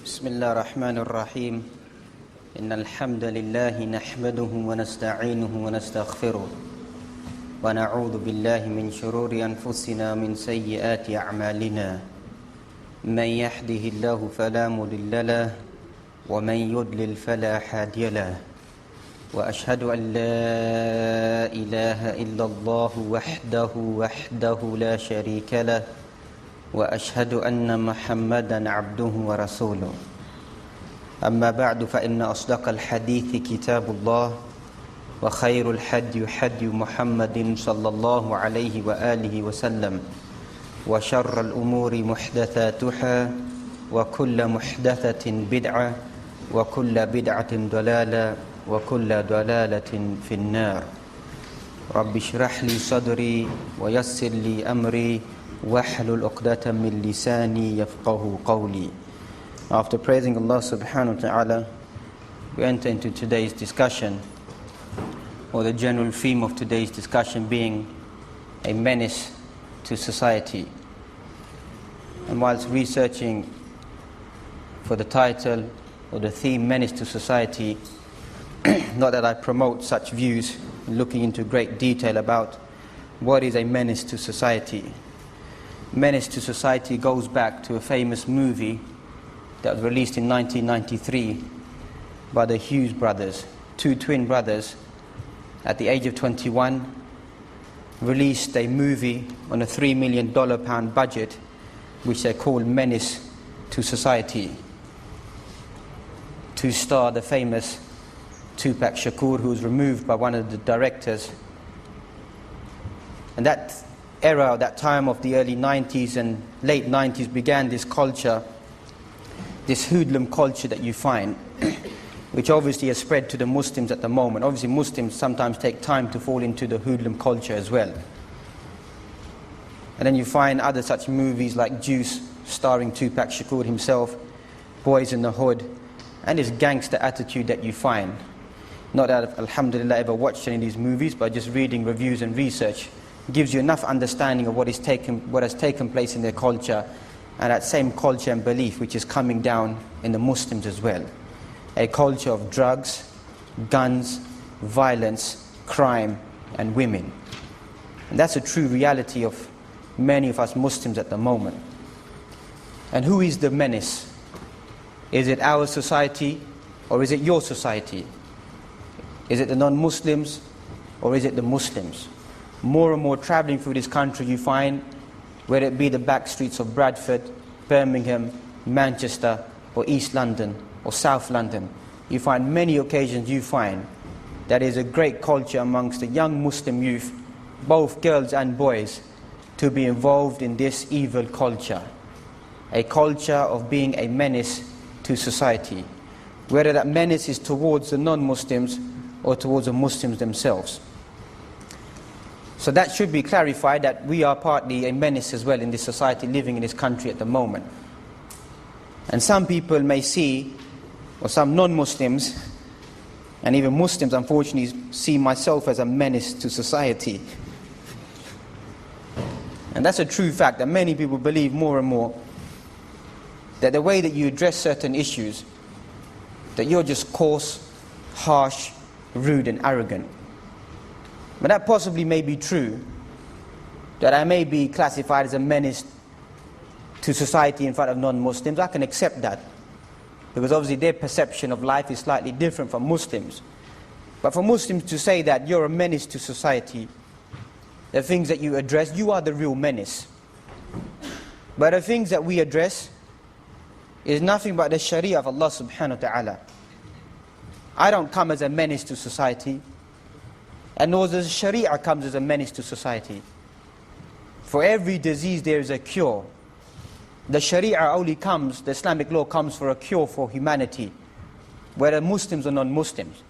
بسم الله الرحمن الرحيم إن الحمد لله نحمده ونستعينه ونستغفره ونعوذ بالله من شرور أنفسنا من سيئات أعمالنا من يهده الله فلا مضل له ومن يضلل فلا هادي له وأشهد أن لا إله إلا الله وحده لا شريك له وأشهد أن محمدًا عبده ورسوله أما بعد فإن أصدق الحديث كتاب الله وخير الهدي هدي محمد صلى الله عليه وآله وسلم وشر الأمور محدثاتها وكل محدثة بدعة وكل بدعة ضلالة وكل ضلالة في النار رب اشرح لي صدري ويسر لي أمري وَاحْلُلْ عُقْدَةً مِّن لِّسَانِي يَفْقَهُوا قَوْلِي. After praising Allah subhanahu wa ta'ala, we enter into today's discussion, or the general theme of today's discussion being a menace to society. And whilst researching for the title or the theme menace to society, not that I promote such views, looking into great detail about what is a menace to society. Menace to society goes back to a famous movie that was released in 1993 by the Hughes brothers, two twin brothers. At the age of 21, released a movie on a $3 million budget, which they called Menace to Society, to star the famous Tupac Shakur, who was removed by one of the directors. And that era, that time of the early 90s and late 90s, began this culture, this hoodlum culture that you find, which obviously has spread to the Muslims at the moment. Obviously Muslims sometimes take time to fall into the hoodlum culture as well. And then you find other such movies like Juice, starring Tupac Shakur himself, Boys in the Hood, and this gangster attitude that you find. Not that I've, alhamdulillah, ever watched any of these movies, but just reading reviews and research gives you enough understanding of what has taken place in their culture, and that same culture and belief which is coming down in the Muslims as well. A culture of drugs, guns, violence, crime and women. And that's a true reality of many of us Muslims at the moment. And who is the menace? Is it our society or is it your society? Is it the non-Muslims or is it the Muslims? More and more traveling through this country you find, whether it be the back streets of Bradford, Birmingham, Manchester or East London or South London, you find many occasions you find that is a great culture amongst the young Muslim youth, both girls and boys, to be involved in this evil culture. A culture of being a menace to society, whether that menace is towards the non-Muslims or towards the Muslims themselves. So that should be clarified, that we are partly a menace as well in this society, living in this country at the moment. And some people may see, or some non-Muslims, and even Muslims unfortunately, see myself as a menace to society. And that's a true fact, that many people believe more and more that the way that you address certain issues, that you're just coarse, harsh, rude and arrogant. But that possibly may be true, that I may be classified as a menace to society in front of non-Muslims. I can accept that, because obviously their perception of life is slightly different from Muslims. But for Muslims to say that you're a menace to society, the things that you address, you are the real menace. But the things that we address is nothing but the Sharia of Allah subhanahu wa ta'ala. I don't come as a menace to society, and nor does Sharia comes as a menace to society. For every disease there is a cure. The Sharia only comes, the Islamic law comes for a cure for humanity, whether Muslims or non-Muslims.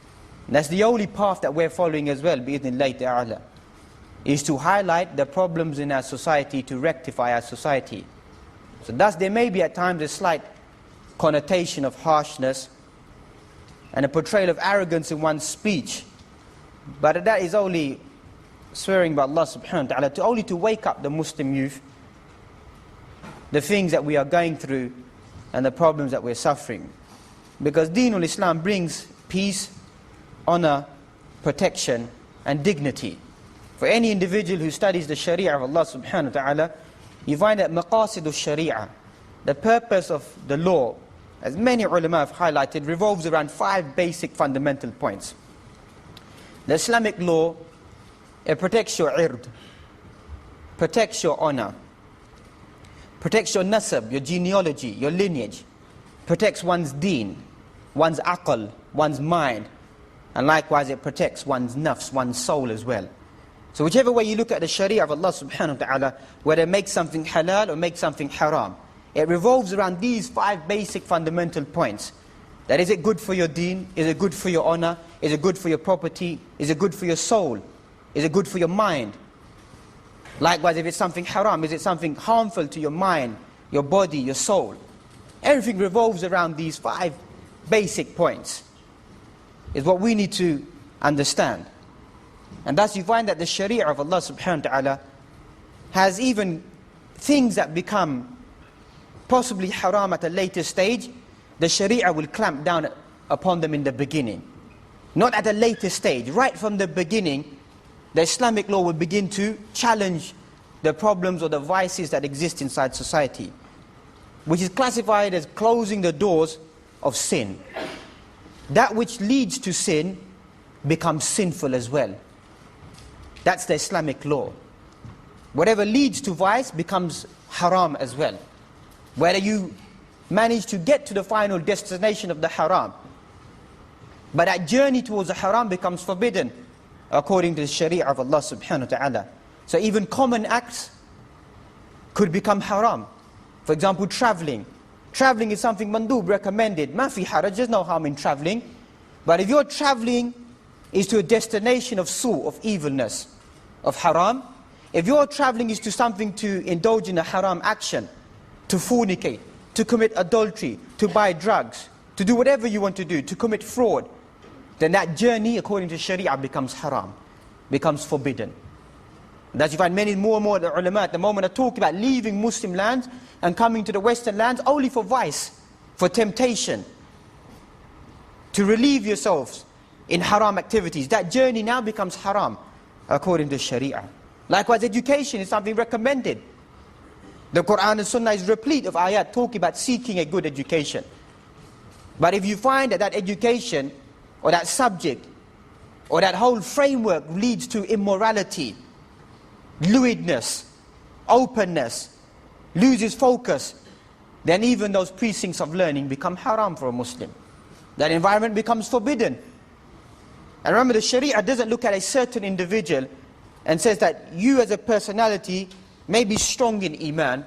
And that's the only path that we're following as well, bi'idhnillahi ta'ala, is to highlight the problems in our society, to rectify our society. So thus there may be at times a slight connotation of harshness and a portrayal of arrogance in one's speech, but that is only swearing by Allah subhanahu wa ta'ala, only to wake up the Muslim youth, the things that we are going through and the problems that we're suffering. Because Deenul Islam brings peace, honor, protection, and dignity. For any individual who studies the Sharia of Allah subhanahu wa ta'ala, you find that maqasid al-Sharia, the purpose of the law, as many ulama have highlighted, revolves around 5 basic fundamental points. The Islamic law, it protects your ird, protects your honor, protects your nasab, your genealogy, your lineage, protects one's deen, one's aql, one's mind, and likewise it protects one's nafs, one's soul as well. So whichever way you look at the Sharia of Allah subhanahu wa ta'ala, whether it makes something halal or makes something haram, it revolves around these 5 basic fundamental points. That is it good for your deen? Is it good for your honor? Is it good for your property? Is it good for your soul? Is it good for your mind? Likewise, if it's something haram, is it something harmful to your mind, your body, your soul? Everything revolves around these 5 basic points, is what we need to understand. And thus you find that the Sharia of Allah subhanahu wa ta'ala has even things that become possibly haram at a later stage, the Sharia will clamp down upon them in the beginning. Not at a later stage. Right from the beginning, the Islamic law will begin to challenge the problems or the vices that exist inside society, which is classified as closing the doors of sin. That which leads to sin becomes sinful as well. That's the Islamic law. Whatever leads to vice becomes haram as well. Whether you manage to get to the final destination of the haram, but that journey towards the haram becomes forbidden according to the Sharia of Allah subhanahu wa ta'ala. So even common acts could become haram. For example, traveling. Traveling is something mandub, recommended. Ma fi haraj, there's no harm in traveling. But if your traveling is to a destination of su', of evilness, of haram, if your traveling is to something to indulge in a haram action, to fornicate, to commit adultery, to buy drugs, to do whatever you want to do, to commit fraud, then that journey, according to Sharia, becomes haram, becomes forbidden. That's you find many more and more the ulama at the moment are talking about leaving Muslim lands and coming to the Western lands only for vice, for temptation, to relieve yourselves in haram activities. That journey now becomes haram, according to Sharia. Likewise, education is something recommended. The Quran and Sunnah is replete of ayat talking about seeking a good education. But if you find that that education, or that subject, or that whole framework leads to immorality, lewdness, openness, loses focus, then even those precincts of learning become haram for a Muslim. That environment becomes forbidden. And remember, the Sharia doesn't look at a certain individual and says that you as a personality may be strong in Iman,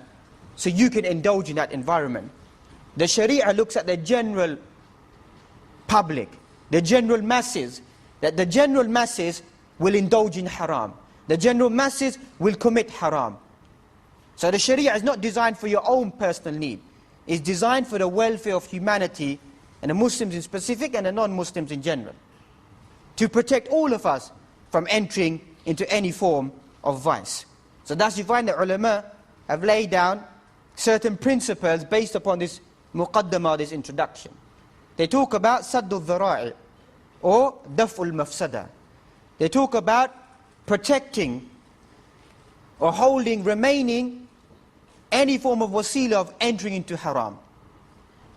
so you can indulge in that environment. The Sharia looks at the general public, the general masses, that the general masses will indulge in haram. The general masses will commit haram. So the Sharia is not designed for your own personal need. It's designed for the welfare of humanity, and the Muslims in specific and the non-Muslims in general, to protect all of us from entering into any form of vice. So thus you find that ulama have laid down certain principles based upon this muqaddamah, this introduction. They talk about saddul dhara'i, or daf'ul mafsada. They talk about protecting or holding, remaining any form of wasila of entering into haram.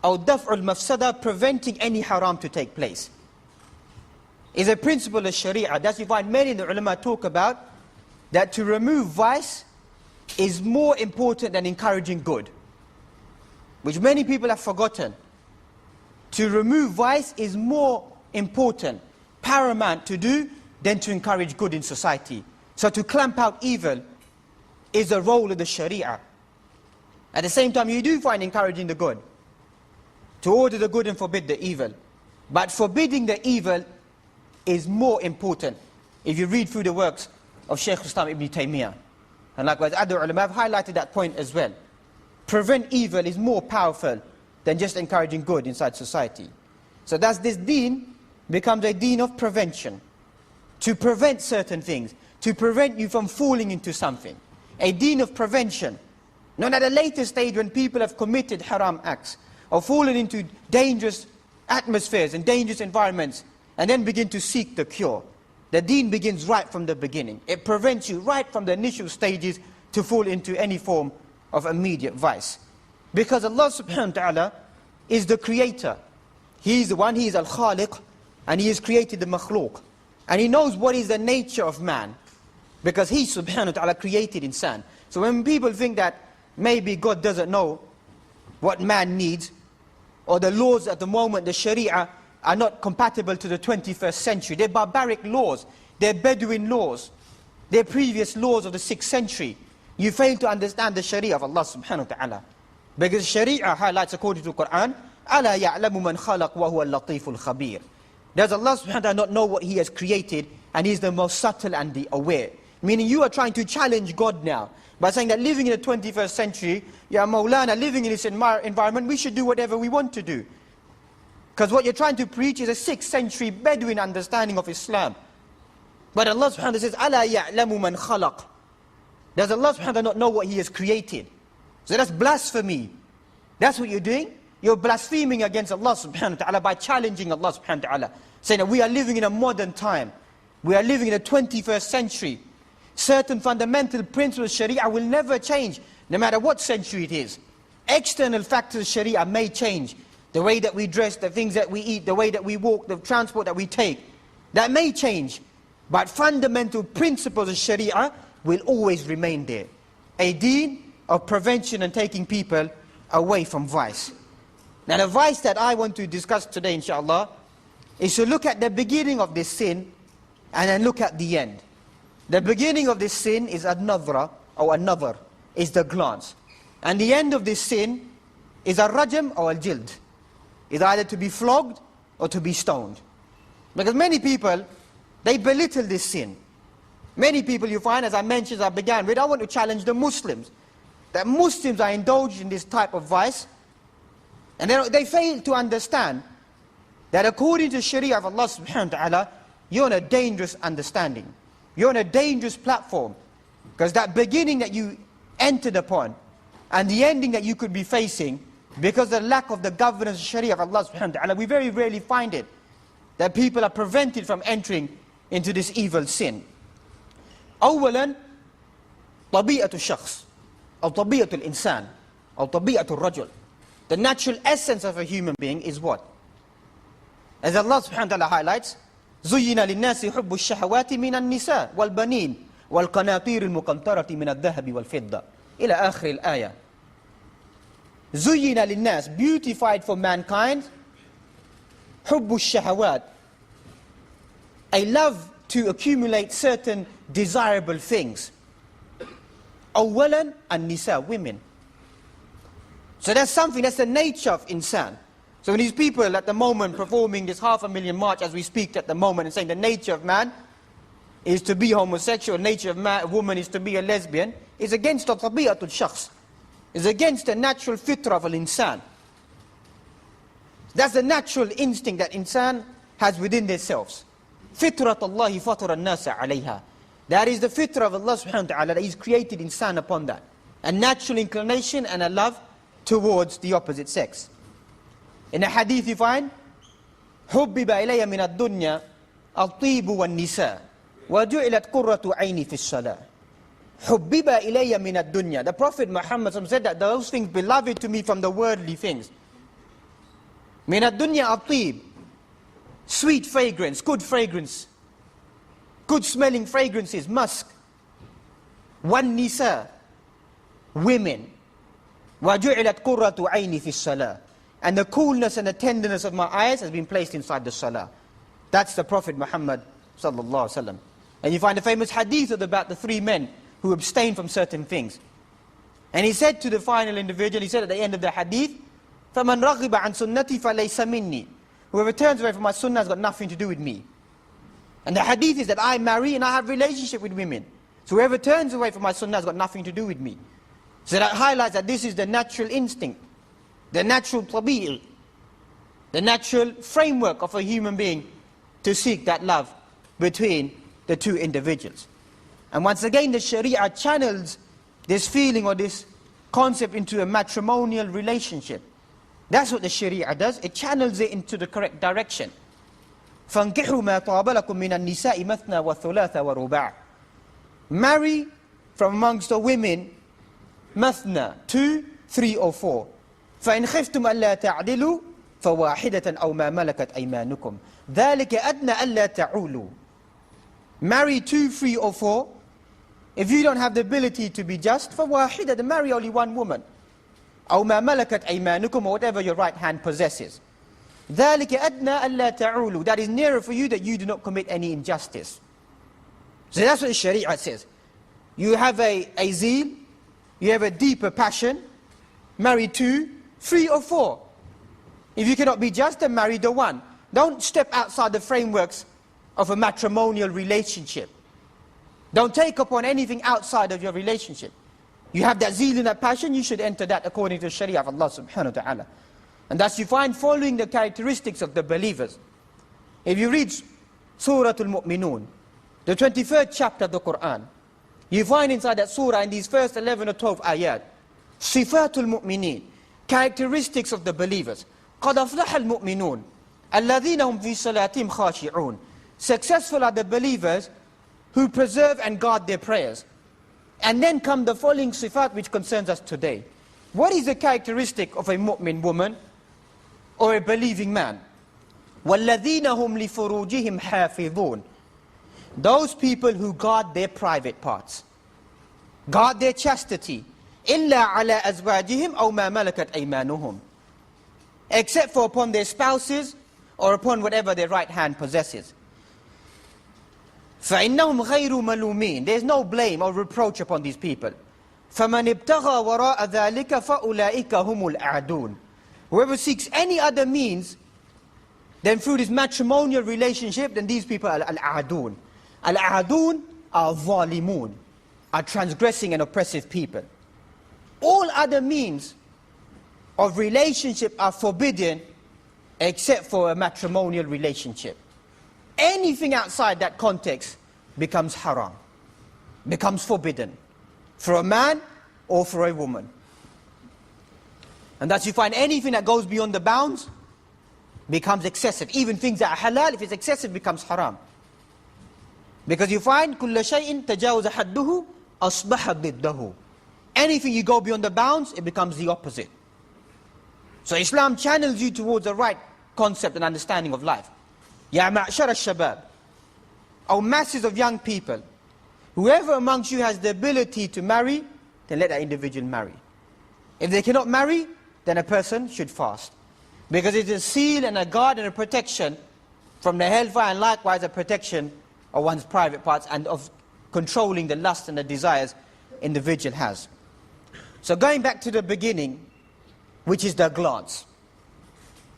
Or daf'ul mafsada, preventing any haram to take place. Is a principle of Sharia. That's you find many of the ulama talk about, that to remove vice is more important than encouraging good, which many people have forgotten. To remove vice is more important, paramount to do, than to encourage good in society. So to clamp out evil is a role of the Sharia. At the same time, you do find encouraging the good, to order the good and forbid the evil. But forbidding the evil is more important if you read through the works of Shaykh Islam Ibn Taymiyyah. And likewise, other ulama have highlighted that point as well. Prevent evil is more powerful than just encouraging good inside society. So thus this deen becomes a deen of prevention, to prevent certain things, to prevent you from falling into something. A deen of prevention, not at a later stage when people have committed haram acts, or fallen into dangerous atmospheres and dangerous environments, and then begin to seek the cure. The deen begins right from the beginning. It prevents you right from the initial stages to fall into any form of immediate vice. Because Allah subhanahu wa ta'ala is the creator. He is the one, He is al-Khaliq, and He has created the makhluk. And He knows what is the nature of man, because He subhanahu wa ta'ala created insan. So when people think that maybe God doesn't know what man needs, or the laws at the moment, the Sharia, are not compatible to the 21st century. They're barbaric laws. They're Bedouin laws. They're previous laws of the 6th century. You fail to understand the Sharia of Allah subhanahu wa ta'ala. Because Sharia highlights, according to the Quran, أَلَا يَعْلَمُ مَنْ خَلَقْ وَهُوَ اللَّطِيفُ الْخَبِيرُ. Does Allah subhanahu wa ta'ala not know what He has created, and He is the most subtle and the aware? Meaning you are trying to challenge God now by saying that living in the 21st century, Ya Mawlana, living in this environment, we should do whatever we want to do. Because what you're trying to preach is a 6th century Bedouin understanding of Islam. But Allah subhanahu wa ta'ala says, أَلَا يَعْلَمُ مَنْ خَلَقْ. Does Allah subhanahu wa ta'ala not know what He has created? So that's blasphemy. That's what you're doing. You're blaspheming against Allah subhanahu wa ta'ala by challenging Allah subhanahu wa ta'ala. Saying that we are living in a modern time. We are living in the 21st century. Certain fundamental principles of Sharia will never change, no matter what century it is. External factors of Sharia may change. The way that we dress, the things that we eat, the way that we walk, the transport that we take. That may change. But fundamental principles of Sharia will always remain there. A deen of prevention and taking people away from vice. Now the vice that I want to discuss today, inshallah, is to look at the beginning of this sin and then look at the end. The beginning of this sin is an-nadhra, or an-nadhar, is the glance. And the end of this sin is a-rajam or al-jild. Is either to be flogged or to be stoned. Because many people, they belittle this sin. Many people you find, as I mentioned, as I began with, I want to challenge the Muslims. That Muslims are indulged in this type of vice. And they fail to understand that according to Sharia of Allah subhanahu wa ta'ala, you're on a dangerous understanding. You're on a dangerous platform. Because that beginning that you entered upon, and the ending that you could be facing, because of the lack of the governance of Sharia of Allah subhanahu wa ta'ala, we very rarely find it. That people are prevented from entering into this evil sin. أولا طبيعة الشخص أو طبيعة الإنسان أو طبيعة الرجل. The natural essence of a human being is what? As Allah subhanahu wa ta'ala highlights, زُيِّنَ لِلنَّاسِ حُبُّ الشَّهَوَاتِ مِنَ النِّسَاءِ وَالْبَنِينَ وَالْقَنَاطِيرِ الْمُقَنْطَرَةِ مِنَ الذَّهَبِ وَالْفِضَّةِ إلى آخر الآية. زُيِّنَ لِلنَّاسِ, beautified for mankind, حُبُّ الشَّهَوَاتِ, a love to accumulate certain desirable things. أولا النساء, women. So that's something, that's the nature of insan. So when these people at the moment performing this 500,000 march as we speak at the moment and saying the nature of man is to be homosexual, nature of man, a woman is to be a lesbian, is against the tabi'atul shakhs. Is against the natural fitra of al-insan. That's the natural instinct that insan has within themselves. Fitrat Allahi fatara an-nasa alayha. That is the fitra of Allah subhanahu wa ta'ala, that He's created insan upon that. A natural inclination and a love towards the opposite sex. In a hadith you find, حُبِّبَ إِلَيَّ مِنَ الدُّنْيَا الطِّيبُ وَالنِّسَاء وَجُعِلَتْ قُرَّةُ عَيْنِي فِي الصَّلَاةِ. حُبِّبَ إِلَيَّ مِنَ الدُّنْيَا. The Prophet Muhammad said that those things beloved to me from the worldly things. مِنَ الدُّنْيَا الطِّيبُ, sweet fragrance, good fragrance, good smelling fragrances, musk. وَالنِّسَاء, women. وَجُعِلَتْ قُرَّةُ عَيْنِي فِي الصَّلَاةِ. And the coolness and the tenderness of my eyes has been placed inside the salah. That's the Prophet Muhammad sallallahu alaihi wasallam. And you find the famous hadith about the 3 men who abstained from certain things. And he said to the final individual, he said at the end of the hadith, فَمَنْ رَغِبَ عَنْ سُنَّتِي فَلَيْسَ مِنِّي. Whoever turns away from my sunnah has got nothing to do with me. And the hadith is that I marry and I have relationship with women. So whoever turns away from my sunnah has got nothing to do with me. So that highlights that this is the natural instinct, the natural tabi'i, the natural framework of a human being to seek that love between the 2 individuals. And once again the Sharia channels this feeling or this concept into a matrimonial relationship. That's what the Sharia does. It channels it into the correct direction. فَانْكِحُوا مَا طَابَ لَكُم مِّنَ النِّسَاءِ مَثْنَى وَثُلَاثَ وَرُبَاعَ. Marry from amongst the women, مثنى, 2, 3 or 4. فَإِنْ خِفْتُمْ أَلَّا تَعْدِلُوا فَوَاحِدَةً أَوْ مَا مَلَكَتْ أَيْمَانُكُمْ ذَلِكَ أَدْنَى أَلَّا تَعُولُوا. Marry 2, 3 or 4. If you don't have the ability to be just, فَوَاحِدَةً, marry only one woman. أَوْ مَا مَلَكَتْ أَيْمَانُكُمْ, or whatever your right hand possesses. ذَلِكَ أَدْنَى أَلَّا تَعُولُوا. That is nearer for you that you do not commit any injustice. So that's what the Sharia says. You have a zeal, you have a deeper passion, marry 2, 3 or 4. If you cannot be just, then marry the one. Don't step outside the frameworks of a matrimonial relationship. Don't take upon anything outside of your relationship. You have that zeal and that passion, you should enter that according to the Sharia of Allah subhanahu wa ta'ala. And thus you find following the characteristics of the believers. If you read Surah Al-Mu'minun, the 23rd chapter of the Quran, you find inside that surah, in these first 11 or 12 ayat, Sifatul Mu'mineen, characteristics of the believers. قَدْ أَفْلَحَ الْمُؤْمِنُونَ الَّذِينَ هُمْ فِي صَلَاتِهِمْ خَاشِعُونَ. Successful are the believers who preserve and guard their prayers. And then come the following sifat which concerns us today. What is the characteristic of a mu'min woman or a believing man? وَالَّذِينَ هُمْ لِفُرُوجِهِمْ حَافِظُونَ. Those people who guard their private parts, guard their chastity. إِلَّا عَلَىٰ أَزْوَاجِهِمْ أَوْ مَا مَلَكَتْ أَيْمَانُهُمْ. Except for upon their spouses or upon whatever their right hand possesses. فَإِنَّهُمْ غَيْرُ مَلُومِينَ. There is no blame or reproach upon these people. فَمَنِ ابْتَغَى وَرَاءَ ذَلِكَ فَأُولَٰئِكَ هُمُ الْأَعْدُونَ. Whoever seeks any other means than through this matrimonial relationship, then these people are al-a'adun. Al-a'adun are zalimun, are transgressing and oppressive people. All other means of relationship are forbidden except for a matrimonial relationship. Anything outside that context becomes haram, becomes forbidden, for a man or for a woman. And thus you find anything that goes beyond the bounds becomes excessive. Even things that are halal, if it's excessive, becomes haram. Because you find كُلَّ شَيْءٍ تَجَاوَزَ حَدُّهُ أَصْبَحَ ضِدَّهُ. Anything you go beyond the bounds, it becomes the opposite. So Islam channels you towards the right concept and understanding of life. Ya ma'shar al-shabab, or masses of young people, whoever amongst you has the ability to marry, then let that individual marry. If they cannot marry, then a person should fast. Because it is a seal and a guard and a protection from the hellfire, and likewise a protection of one's private parts and of controlling the lust and the desires individual has. So going back to the beginning, which is the glance.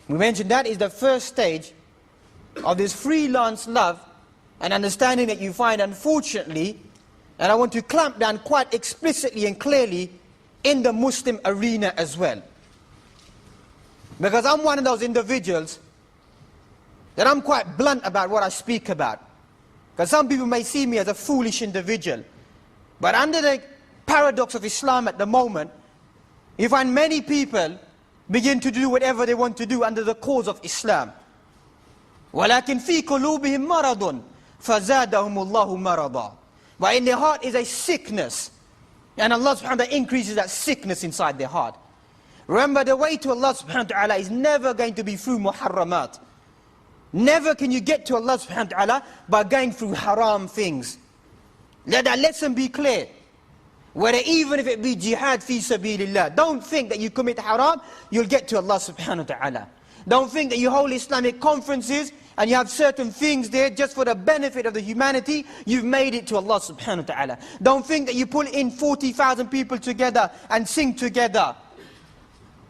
We mentioned that is the first stage of this freelance love and understanding that you find, unfortunately, and I want to clamp down quite explicitly and clearly in the Muslim arena as well. Because I'm one of those individuals that I'm quite blunt about what I speak about. Because some people may see me as a foolish individual. But under the paradox of Islam at the moment, you find many people begin to do whatever they want to do under the cause of Islam. وَلَكِنْ فِي قُلُوبِهِمْ مَرَضٌ فَزَادَهُمُ اللَّهُ مَرَضًا. But in their heart is a sickness. And Allah subhanahu wa ta'ala increases that sickness inside their heart. Remember, the way to Allah subhanahu wa ta'ala is never going to be through muharramat. Never can you get to Allah subhanahu wa ta'ala by going through haram things. Let that lesson be clear. Whether even if it be jihad fi sabilillah, don't think that you commit haram, you'll get to Allah subhanahu wa ta'ala. Don't think that you hold Islamic conferences and you have certain things there just for the benefit of the humanity, you've made it to Allah subhanahu wa ta'ala. Don't think that you pull in 40,000 people together and sing together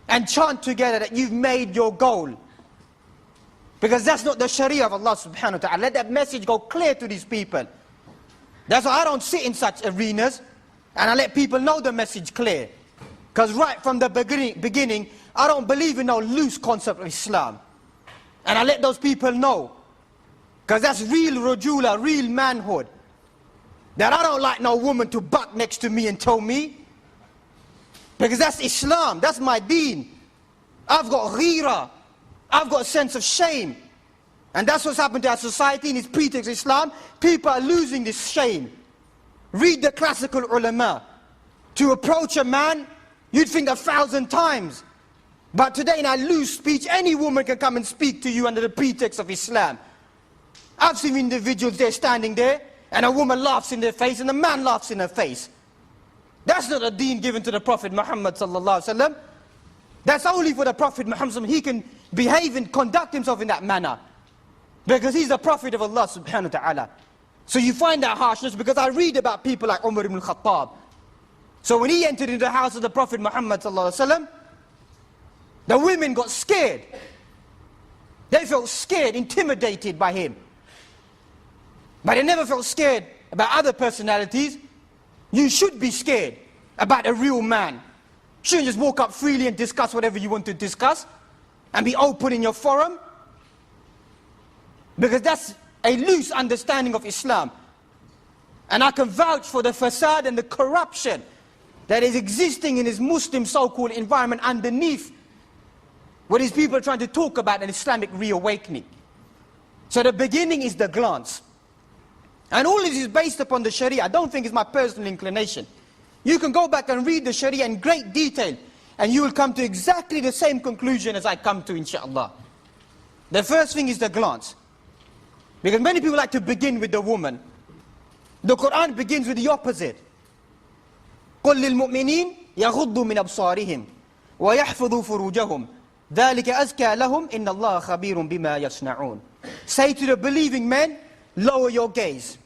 and chant together that you've made your goal. Because that's not the Sharia of Allah subhanahu wa ta'ala. Let that message go clear to these people. That's why I don't sit in such arenas and I let people know the message clear. Because right from the beginning, I don't believe in no loose concept of Islam. And I let those people know. Because that's real rajula, real manhood. That I don't like no woman to butt next to me and tell me. Because that's Islam, that's my deen. I've got ghira. I've got a sense of shame. And that's what's happened to our society in its pretext Islam. People are losing this shame. Read the classical ulama. To approach a man, you'd think 1,000 times. But today in our loose speech, any woman can come and speak to you under the pretext of Islam. I've seen individuals there standing there, and a woman laughs in their face, and a man laughs in her face. That's not a deen given to the Prophet Muhammad sallallahu alaihi wasallam. That's only for the Prophet Muhammad. He can behave and conduct himself in that manner. Because he's the Prophet of Allah subhanahu wa ta'ala. So you find that harshness, because I read about people like Umar ibn Khattab. So when he entered into the house of the Prophet Muhammad sallallahu alaihi wasallam, the women got scared. They felt scared, intimidated by him. But they never felt scared about other personalities. You should be scared about a real man. You shouldn't just walk up freely and discuss whatever you want to discuss and be open in your forum. Because that's a loose understanding of Islam. And I can vouch for the fasad and the corruption that is existing in this Muslim so-called environment underneath what these people are trying to talk about an Islamic reawakening. So the beginning is the glance. And all this is based upon the Sharia. I don't think it's my personal inclination. You can go back and read the Sharia in great detail, and you will come to exactly the same conclusion as I come to, inshallah. The first thing is the glance. Because many people like to begin with the woman. The Quran begins with the opposite. قُلْ لِلْمُؤْمِنِينَ يَغُضُّوا مِنْ أَبْصَارِهِمْ وَيَحْفَظُوا فُرُوجَهُمْ ذَلِكَ أَزْكَى لَهُمْ إِنَّ اللَّهَ خَبِيرٌ بِمَا يَصْنَعُونَ. Say to the believing men, lower your gaze.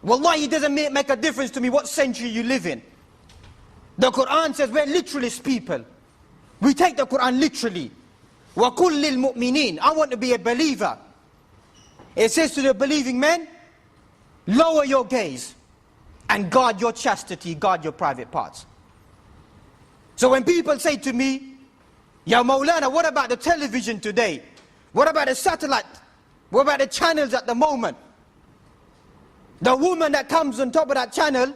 Wallahi, it doesn't make a difference to me what century you live in. The Quran says we're literalist people. We take the Quran literally. وَقُلْ لِلْمُؤْمِنِينَ. I want to be a believer. It says to the believing men, lower your gaze and guard your chastity, guard your private parts. So when people say to me, Ya Maulana, what about the television today? What about the satellite? What about the channels at the moment? The woman that comes on top of that channel,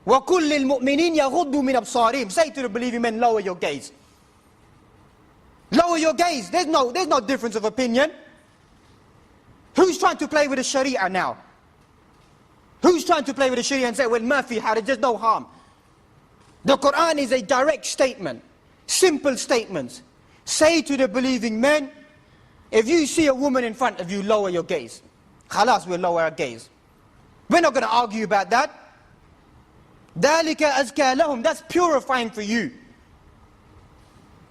وَقُلْ لِلْمُؤْمِنِينَ يَغُضُّوا مِنْ أَبْصَارِهِمْ. Say to the believing men, lower your gaze. Lower your gaze. There's no difference of opinion. Who's trying to play with the Sharia now? Who's trying to play with the Sharia and say, well, Murphy, there's no harm? The Quran is a direct statement. Simple statements. Say to the believing men, if you see a woman in front of you, lower your gaze. Khalas, we'll lower our gaze. We're not going to argue about that. ذَلِكَ أَزْكَى لَهُمْ. That's purifying for you.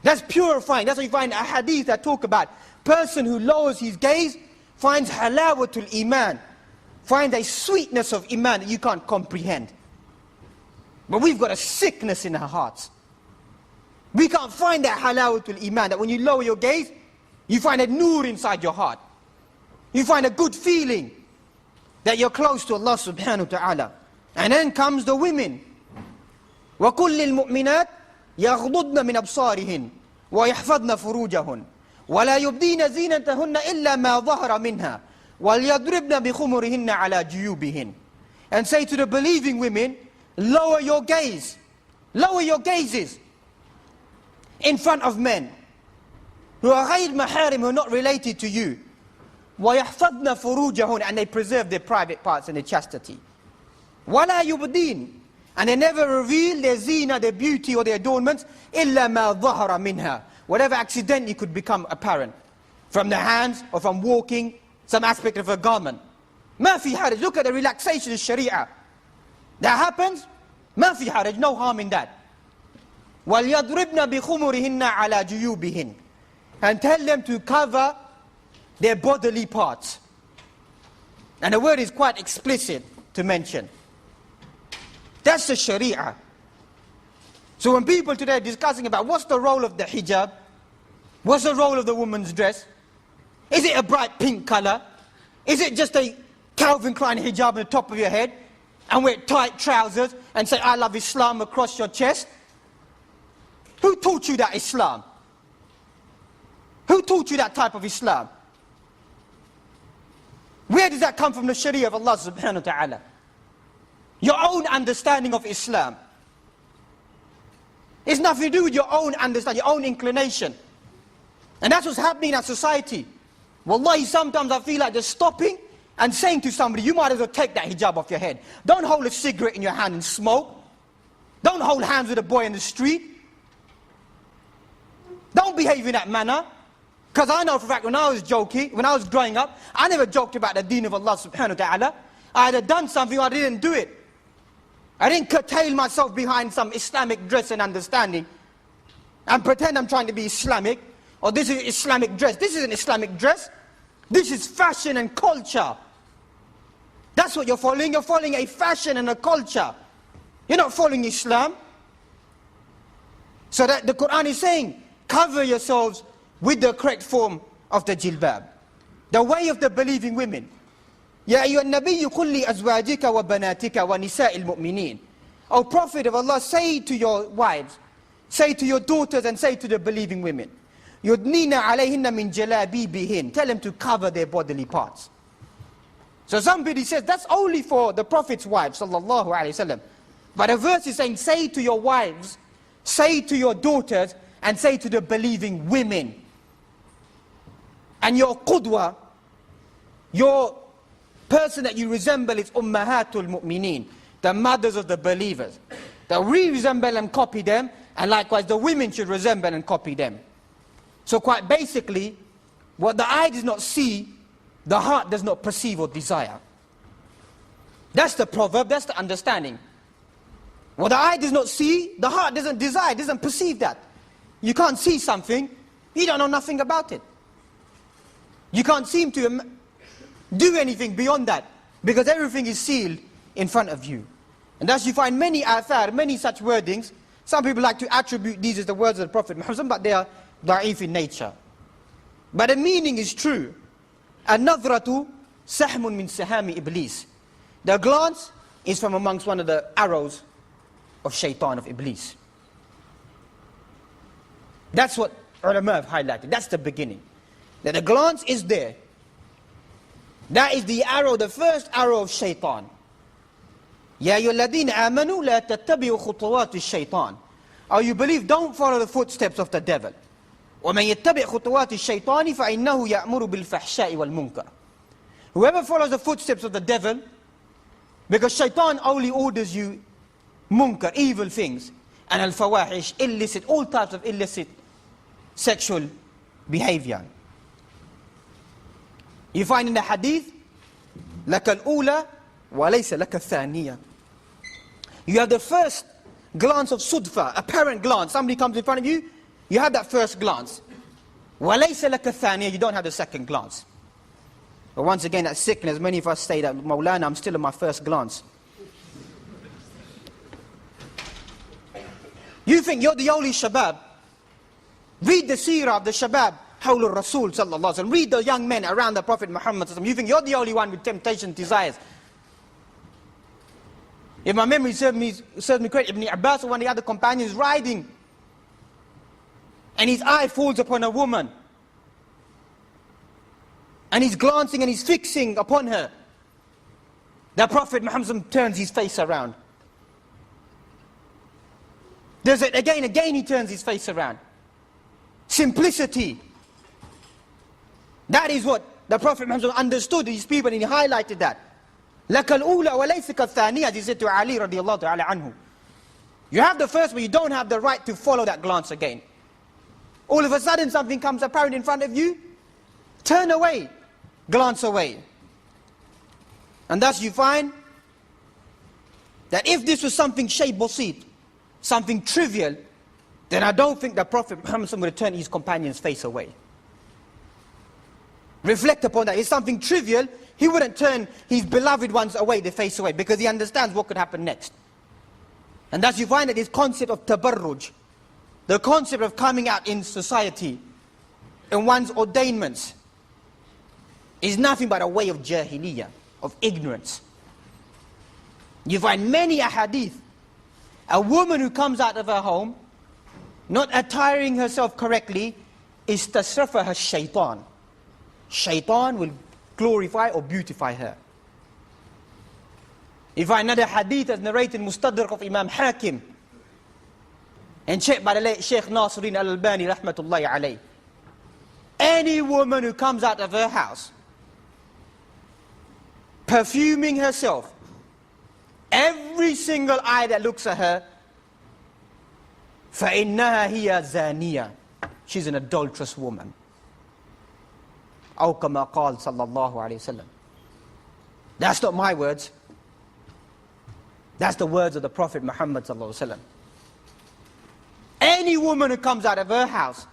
That's purifying. That's what you find a hadith that talk about. Person who lowers his gaze finds halawatul iman. Finds a sweetness of iman that you can't comprehend. But we've got a sickness in our hearts. We can't find that halawatul iman, that when you lower your gaze, you find a nur inside your heart. You find a good feeling that you're close to Allah subhanahu wa ta'ala. And then comes the women. وَقُلْ لِلْمُؤْمِنَاتِ يَغْضُضْنَ مِنْ أَبْصَارِهِنْ وَيَحْفَظْنَ فُرُوجَهُنْ وَلَا يُبْدِينَ زِينَتَهُنَّ إِلَّا مَا ظَهَرَ مِنْهَا وَلْيَضْرِبْنَ بِخُمُرِهِنَّ عَلَى جُيُوبِهِنْ. And say to the believing women, lower your gaze. Lower your gazes in front of men who are غَيْرْ مَحَارِمْ, who are not related to you. وَيَحْفَظْنَ فُرُوجَهُنْ. And they preserve their private parts and their chastity. وَلَا يُبْدِينَ. And they never reveal their zina, their beauty or their adornments, إِلَّا مَا ظَهَرَ مِنْهَا. Whatever accidentally could become apparent. From the hands or from walking, some aspect of a garment. مَا فِي حَرَجْ. Look at the relaxation of Sharia. That happens, مَا فِي حَرَجْ. No harm in that. وَلْيَضْرِبْنَ بِخُمُرِهِنَّ عَلَى جُيُوبِهِنْ. And tell them to cover their bodily parts. And the word is quite explicit to mention. That's the Sharia. So when people today are discussing about what's the role of the hijab, what's the role of the woman's dress, is it a bright pink color? Is it just a Calvin Klein hijab on the top of your head and wear tight trousers and say I love Islam across your chest? Who taught you that Islam? Who taught you that type of Islam? Where does that come from? The Sharia of Allah subhanahu wa ta'ala. Your own understanding of Islam. It's nothing to do with your own understanding, your own inclination. And that's what's happening in our society. Wallahi, sometimes I feel like just stopping and saying to somebody, you might as well take that hijab off your head. Don't hold a cigarette in your hand and smoke. Don't hold hands with a boy in the street. Don't behave in that manner. Because I know for a fact when I was growing up, I never joked about the deen of Allah subhanahu wa ta'ala. I had done something or I didn't do it. I didn't curtail myself behind some Islamic dress and understanding and pretend I'm trying to be Islamic, or this is Islamic dress. This isn't Islamic dress. This is fashion and culture. That's what you're following. You're following a fashion and a culture. You're not following Islam. So that the Quran is saying, cover yourselves with the correct form of the jilbab. The way of the believing women. Ya ayyuhan nabiyyu qul li azwajika wa banatika wa nisa'il mu'minin. O Prophet of Allah, say to your wives, say to your daughters, and say to the believing women, yudnina alayhinna min jalabibihin. Tell them to cover their bodily parts. So somebody says that's only for the Prophet's wives, sallallahu alayhi wasallam. But a verse is saying, say to your wives, say to your daughters, and say to the believing women. And your qudwa, your person that you resemble is ummahatul mu'mineen, the mothers of the believers. That we resemble and copy them, and likewise the women should resemble and copy them. So quite basically, what the eye does not see, the heart does not perceive or desire. That's the proverb, that's the understanding. What the eye does not see, the heart doesn't desire, doesn't perceive that. You can't see something, you don't know nothing about it. You can't seem to do anything beyond that, because everything is sealed in front of you. And thus you find many athar, many such wordings. Some people like to attribute these as the words of the Prophet Muhammad, but they are da'if in nature. But the meaning is true. An-nadhratu sahmun min sahami iblis. The glance is from amongst one of the arrows of shaitan, of iblis. That's what ulama have highlighted. That's the beginning. That the glance is there. That is the arrow, the first arrow of shaitan. Ya ayyuhalladhina amanu la tattabi'u khutuwati shaitan. Or you believe, don't follow the footsteps of the devil. وَمَنْ يَتَّبِعْ خُطُوَاتِ الشَّيْطَانِ فَإِنَّهُ يَأْمُرُ بِالْفَحْشَاءِ وَالْمُنْكَرِ. Whoever follows the footsteps of the devil, because shaitan only orders you munkar, evil things, and al-fawahish, illicit, all types of illicit sexual behavior. You find in the hadith, لَكَ الْأُولَى وَلَيْسَ لَكَ الثَّانِيَةِ. You have the first glance of sudfa, apparent glance. Somebody comes in front of you, you have that first glance. وَلَيْسَ لَكَ الثَّانِيَةِ. You don't have the second glance. But once again, that sickness, many of us say that, Mawlana, I'm still in my first glance. You think you're the only shabab. Read the seerah of the shabab, Hawlul Rasul sallallahu alaihi wasallam. Read the young men around the Prophet Muhammad sallallahu alaihi wasallam. You think you're the only one with temptation, desires. If my memory serves me correct, Ibn Abbas, one of the other companions, riding, and his eye falls upon a woman, and he's glancing and he's fixing upon her. The Prophet Muhammad turns his face around. Does it again he turns his face around. Simplicity. That is what the Prophet Muhammad understood these people, and he highlighted that. لَكَ الْأُولَى وَلَيْسَ كَالثَّانِيَةِ, as he said to Ali radiallahu ta'ala anhu. You have the first, but you don't have the right to follow that glance again. All of a sudden something comes apparent in front of you, turn away, glance away. And thus you find that if this was something shay basit, something trivial, then I don't think the Prophet Muhammad would turn his companion's face away. Reflect upon that. It's something trivial, he wouldn't turn his beloved ones away, their face away, because he understands what could happen next. And thus you find that this concept of tabarruj, the concept of coming out in society, in one's ordainments, is nothing but a way of jahiliyyah, of ignorance. You find many ahadith, a woman who comes out of her home, not attiring herself correctly, is tasrafa her shaitan. Shaitan will glorify or beautify her. You find another hadith as narrated Mustadrak of Imam Hakim. and checked by the late Sheikh Nasiruddin al-Albani rahmatullahi alayh. Any woman who comes out of her house perfuming herself, every single eye that looks at her, فَإِنَّهَا هِيَ زَانِيَةٌ, she's an adulterous woman. أو كما قال صلى الله عليه وسلم. That's not my words. That's the words of the Prophet Muhammad sallallahu alaihi wasallam. Any woman who comes out of her house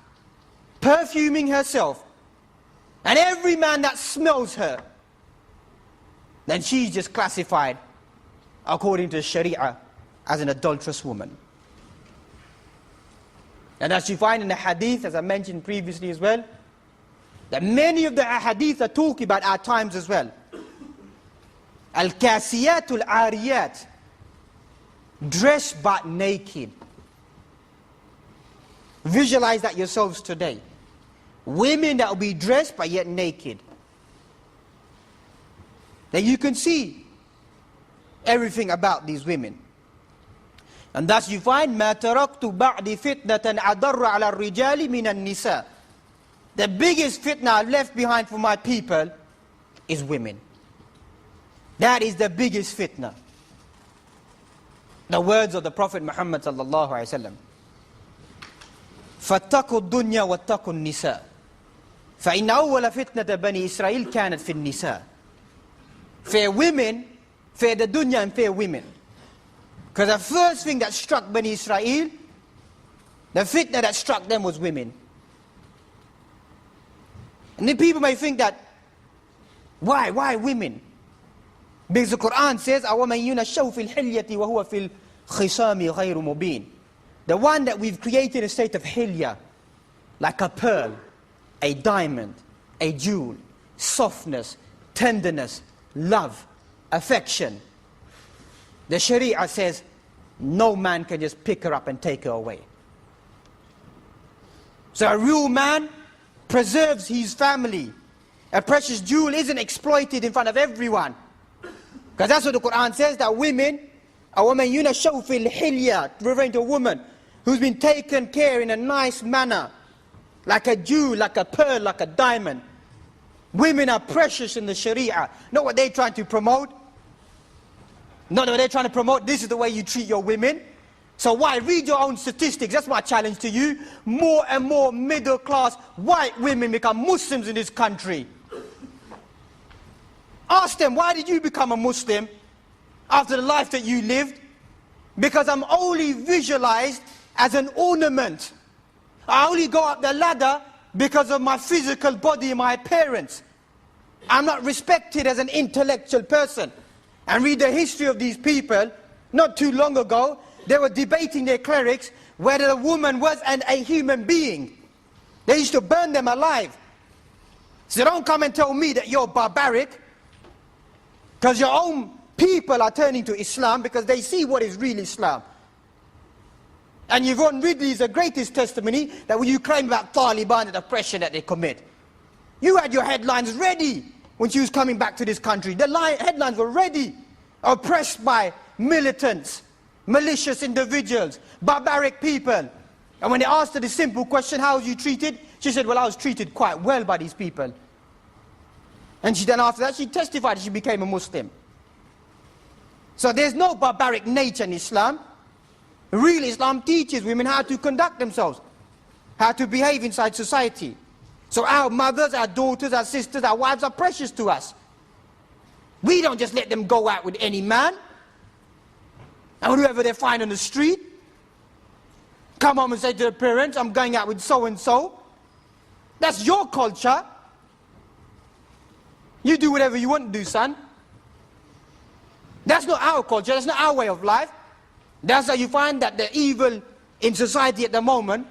perfuming herself, and every man that smells her, then she's just classified according to Sharia as an adulterous woman. And as you find in the hadith, as I mentioned previously as well, that many of the hadith are talking about our times as well. Al-kasiyat al-ariyat, dressed but naked. Visualize that yourselves today. Women that will be dressed but yet naked. Then you can see everything about these women. And thus you find مَا تَرَكْتُ بَعْدِ فِتْنَةً أَضَرَّ عَلَى الرِّجَالِ مِنَ النِّسَاءِ. The biggest fitna I've left behind for my people is women. That is the biggest fitna. The words of the Prophet Muhammad sallallahu alaihi wasallam. فَاتَّقُوا الدُّنْيَا وَاتَّقُوا النِّسَاءِ فَإِنَّ أَوَّلَ فِتْنَةَ بَنِي إِسْرَائِيلَ كَانَتْ فِي النِّسَاءِ. Fear women, fear the dunya and fear women. Because the first thing that struck Bani Israel, the fitna that struck them was women. And then people may think that, why women? Because the Quran says, أَوَمَنْ يُنَشَّوْ فِي الْحِلْيَةِ وَهُوَ فِي الْخِصَامِ غَيْرُ مُبِينٍ. The one that we've created a state of hilya, like a pearl, a diamond, a jewel, softness, tenderness, love, affection. The Sharia says, no man can just pick her up and take her away. So a real man preserves his family. A precious jewel isn't exploited in front of everyone. Because that's what the Quran says, that women, a woman yunashaw fil hilya, referring to a woman who's been taken care in a nice manner, like a jewel, like a pearl, like a diamond. Women are precious in the Sharia. Not what they're trying to promote. Not what they're trying to promote, this is the way you treat your women. So why? Read your own statistics. That's my challenge to you. More and more middle class white women become Muslims in this country. Ask them, why did you become a Muslim after the life that you lived? Because I'm only visualized as an ornament. I only go up the ladder because of my physical body and my appearance. I'm not respected as an intellectual person. And read the history of these people. Not too long ago, they were debating their clerics whether a woman was a human being. They used to burn them alive. So don't come and tell me that you're barbaric, because your own people are turning to Islam because they see what is real Islam. And Yvonne Ridley is the greatest testimony that when you claim about Taliban and the oppression that they commit. You had your headlines ready when she was coming back to this country. The headlines were ready. Oppressed by militants, malicious individuals, barbaric people. And when they asked her the simple question, how was you treated? She said, well, I was treated quite well by these people. And then after that, she testified she became a Muslim. So there's no barbaric nature in Islam. Real Islam teaches women how to conduct themselves, how to behave inside society. So our mothers, our daughters, our sisters, our wives are precious to us. We don't just let them go out with any man, and whoever they find on the street, come home and say to their parents, I'm going out with so-and-so. That's your culture. You do whatever you want to do, son. That's not our culture, that's not our way of life. That's how you find that the evil in society at the moment,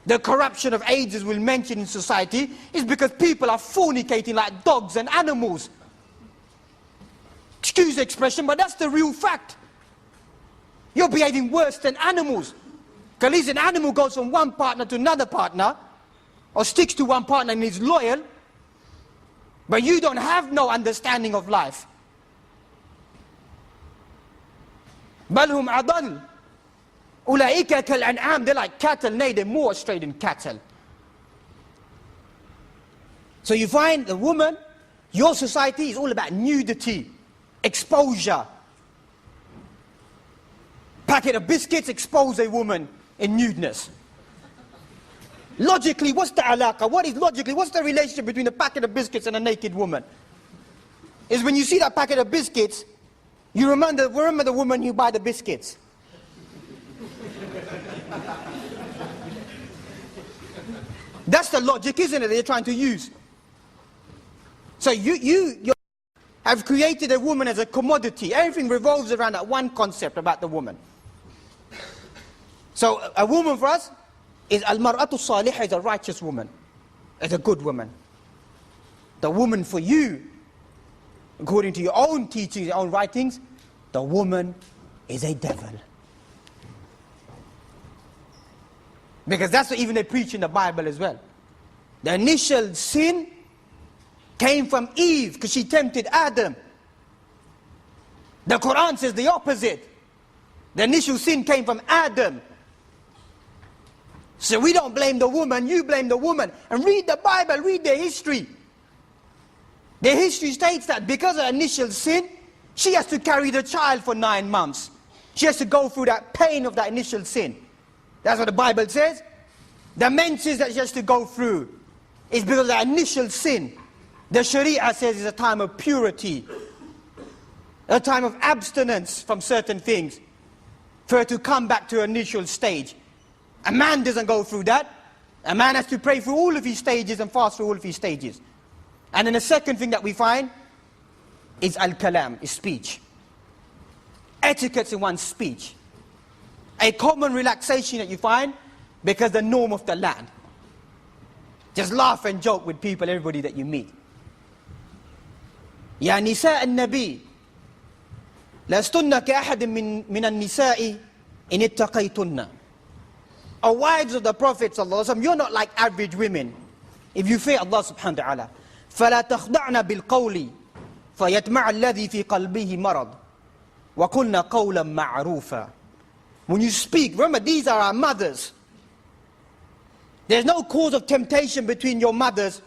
the corruption of ages we'll mention in society, is because people are fornicating like dogs and animals. Excuse the expression, but that's the real fact. You're behaving worse than animals. Because at least an animal goes from one partner to another partner, or sticks to one partner and is loyal, but you don't have no understanding of life. بَلْ هُمْ أَضَلُّ Ulaika kal an'am, they're like cattle. Nay, they're more astray than cattle. So you find the woman, your society is all about nudity, exposure. Packet of biscuits expose a woman in nudeness. Logically, what's the halaqa? What's the relationship between a packet of biscuits and a naked woman? Is when you see that packet of biscuits, you remember the woman who buy the biscuits. That's the logic, isn't it, that you're trying to use? So you have created a woman as a commodity. Everything revolves around that one concept about the woman. So a woman for us is al-mar'atu salihah, is a righteous woman, is a good woman. The woman for you, according to your own teachings, your own writings, the woman is a devil. Because that's what even they preach in the Bible as well. The initial sin came from Eve because she tempted Adam. The Quran says the opposite. The initial sin came from Adam. So we don't blame the woman, you blame the woman. And read the Bible, read their history. Their history states that because of initial sin, she has to carry the child for 9 months. She has to go through that pain of that initial sin. That's what the Bible says. The menses that she has to go through is because of that initial sin. The Sharia says it's a time of purity, a time of abstinence from certain things, for her to come back to her initial stage. A man doesn't go through that. A man has to pray through all of his stages and fast through all of his stages. And then the second thing that we find is al-kalam, is speech. Etiquette in one's speech. A common relaxation that you find because the norm of the land. Just laugh and joke with people, everybody that you meet. يا نساء النبي لستن كأحد من النساء إن اتقيتن. O wives of the Prophet ﷺ, you're not like average women if you fear Allah subhanahu wa ta'ala. فلا تخضعن بالقول فيطمع الذي في قلبه مرض وقلن قولا معروفا. When you speak, remember these are our mothers. There's no cause of temptation between your mothers.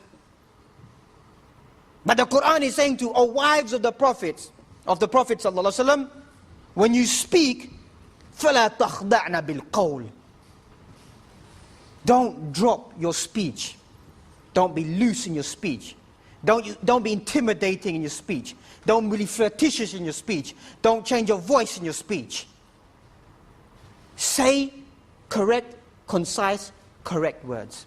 But the Quran is saying to, O wives of the Prophet ﷺ, when you speak, فَلَا تَخْضَعْنَ بِالْقَوْلِ. Don't drop your speech. Don't be loose in your speech. Don't be intimidating in your speech. Don't be flirtatious in your speech. Don't change your voice in your speech. Say correct, concise, correct words.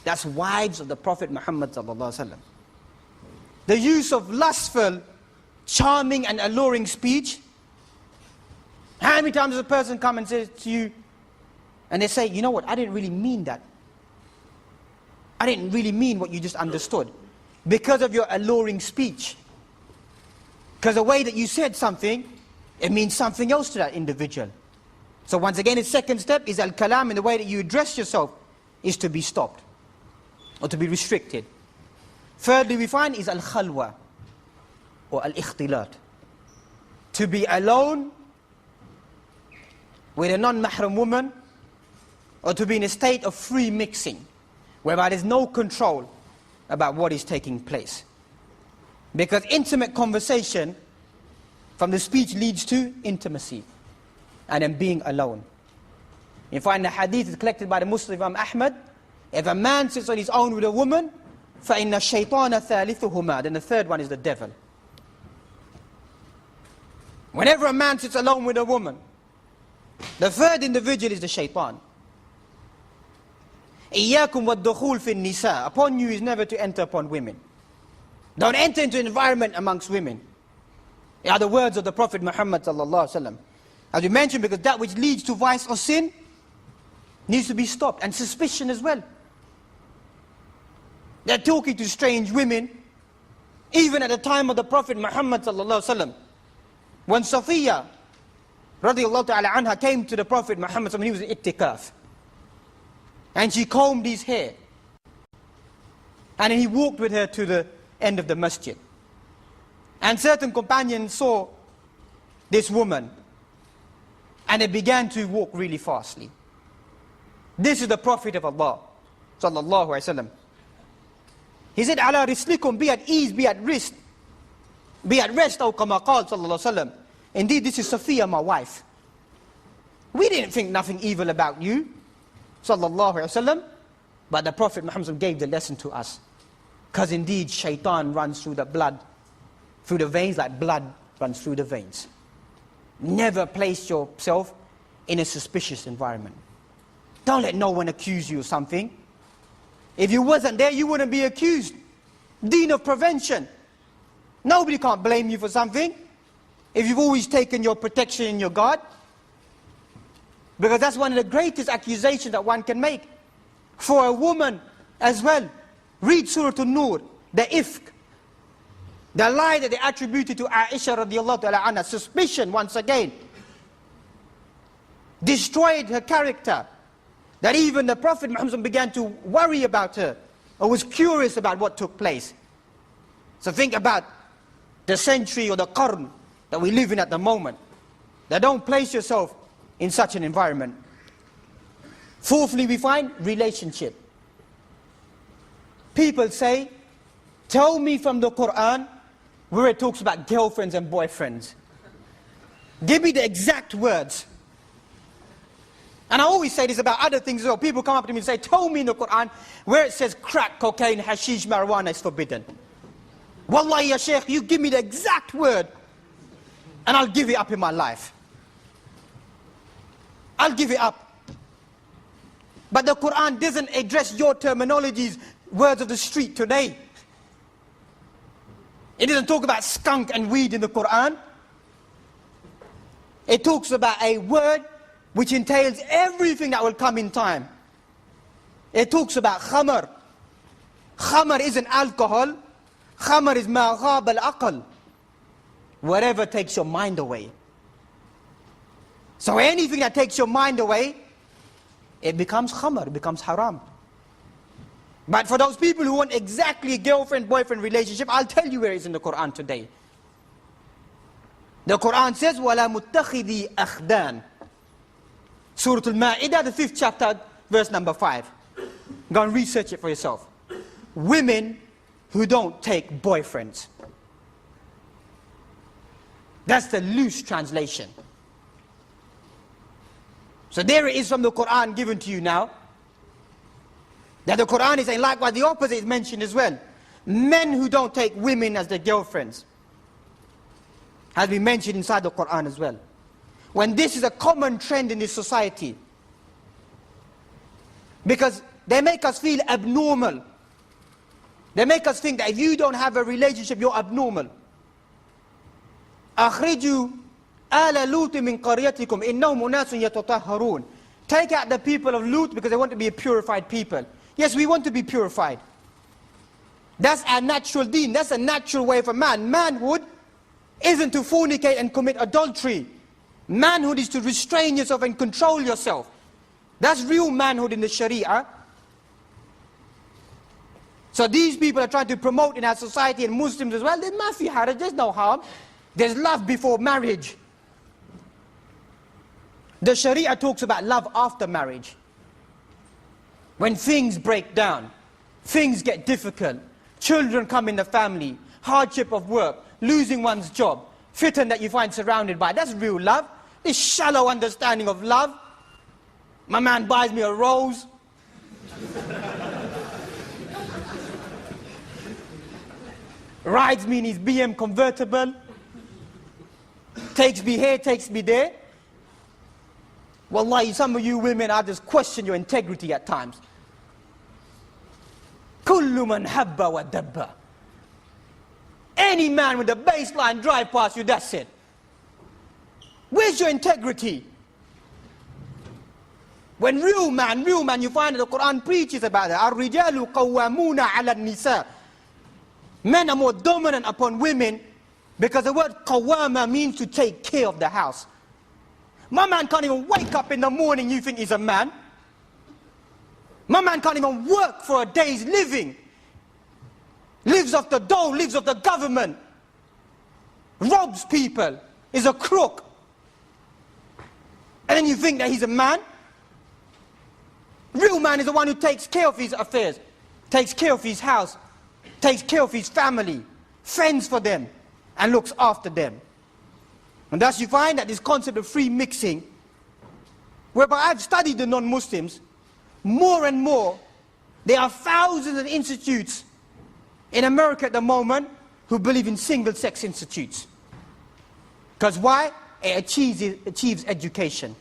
That's wives of the Prophet Muhammad ﷺ. The use of lustful, charming and alluring speech. How many times does a person come and say to you, and they say, you know what, I didn't really mean that. I didn't really mean what you just understood. Because of your alluring speech. Because the way that you said something, it means something else to that individual. So once again, its second step is al-kalam, and the way that you address yourself is to be stopped. Or to be restricted. Thirdly, we find is al-khalwa, or al-ikhtilat. To be alone with a non-mahram woman, or to be in a state of free mixing, whereby there's no control about what is taking place. Because intimate conversation from the speech leads to intimacy, and then being alone. You find the hadith is collected by the Muslim Imam Ahmad. If a man sits on his own with a woman, فَإِنَّ الشَّيْطَانَ ثَالِثُهُمَا, then the third one is the devil. Whenever a man sits alone with a woman, the third individual is the shaitan. إِيَّاكُمْ وَالدُّخُولِ فِي النِّسَاءِ. Upon you is never to enter upon women. Don't enter into an environment amongst women. They are the words of the Prophet Muhammad ﷺ. As we mentioned, because that which leads to vice or sin needs to be stopped. And suspicion as well. They're talking to strange women, even at the time of the Prophet Muhammad ﷺ. When Safiya radiallahu ta'ala anha came to the Prophet Muhammad when he was in ittikaf, and she combed his hair, and he walked with her to the end of the masjid. And certain companions saw this woman, and they began to walk really fastly. This is the Prophet of Allah, sallallahu alaihi wasallam. He said, "Ala rislikum," be at ease, be at rest, be at rest. Aw kama qala sallallahu alaihi wasallam. Indeed, this is Safiya, my wife. We didn't think nothing evil about you, sallallahu alaihi wasallam, but the Prophet Muhammad gave the lesson to us, because indeed, shaitan runs through the blood, through the veins, like blood runs through the veins. Never place yourself in a suspicious environment. Don't let no one accuse you of something. If you wasn't there, you wouldn't be accused. Deen of prevention. Nobody can't blame you for something if you've always taken your protection in your guard. Because that's one of the greatest accusations that one can make. For a woman as well. Read Surah An-Nur, the ifk. The lie that they attributed to Aisha radiallahu ta'ala anha. Suspicion, once again. Destroyed her character. That even the Prophet Muhammad began to worry about her, or was curious about what took place. So think about the century or the qarn that we live in at the moment. That don't place yourself in such an environment. Fourthly, we find relationship. People say, tell me from the Quran where it talks about girlfriends and boyfriends. Give me the exact words. And I always say this about other things as well. People come up to me and say, tell me in the Quran where it says crack, cocaine, hashish, marijuana is forbidden. Wallahi ya Shaykh, you give me the exact word and I'll give it up in my life. I'll give it up. But the Quran doesn't address your terminologies, words of the street today. It doesn't talk about skunk and weed in the Quran. It talks about a word which entails everything that will come in time. It talks about khamar. Khamar isn't alcohol. Khamar is ma ghab al-aql. Whatever takes your mind away. So anything that takes your mind away, it becomes khamar, it becomes haram. But for those people who want exactly a girlfriend-boyfriend relationship, I'll tell you where it is in the Quran today. The Quran says, وَلَا مُتَّخِذِي أَخْدَانِ. Surah Al-Ma'idah, the 5th chapter, verse number 5. Go and research it for yourself. Women who don't take boyfriends. That's the loose translation. So there it is from the Quran given to you now. That the Quran is saying, likewise the opposite is mentioned as well. Men who don't take women as their girlfriends. Has been mentioned inside the Quran as well. When this is a common trend in this society. Because they make us feel abnormal. They make us think that if you don't have a relationship, you're abnormal. أخرجوا آل لوط من قريتكم إنهم أناس يتطهرون. Take out the people of Lut because they want to be a purified people. Yes, we want to be purified. That's our natural deen. That's a natural way for man. Manhood isn't to fornicate and commit adultery. Manhood is to restrain yourself and control yourself. That's real manhood in the Sharia. So these people are trying to promote in our society and Muslims as well. There's no harm. There's love before marriage. The Sharia talks about love after marriage. When things break down, things get difficult, children come in the family, hardship of work, losing one's job, fitan that you find surrounded by, that's real love. This shallow understanding of love. My man buys me a rose. Rides me in his BM convertible. Takes me here, takes me there. Wallahi, some of you women, I just question your integrity at times. Kullu man habba wa dabba. Any man with a baseline drive past you, that's it. Where's your integrity? When real man, you find that the Quran preaches about it. Ar-rijalu qawwamuna ala nisa. Men are more dominant upon women because the word qawwama means to take care of the house. My man can't even wake up in the morning, you think he's a man. My man can't even work for a day's living. Lives off the dole, lives off the government. Robs people, is a crook. And then you think that he's a man? Real man is the one who takes care of his affairs, takes care of his house, takes care of his family, fends for them, and looks after them. And thus you find that this concept of free mixing, whereby I've studied the non-Muslims, more and more, there are thousands of institutes in America at the moment who believe in single-sex institutes. Because why? It achieves education.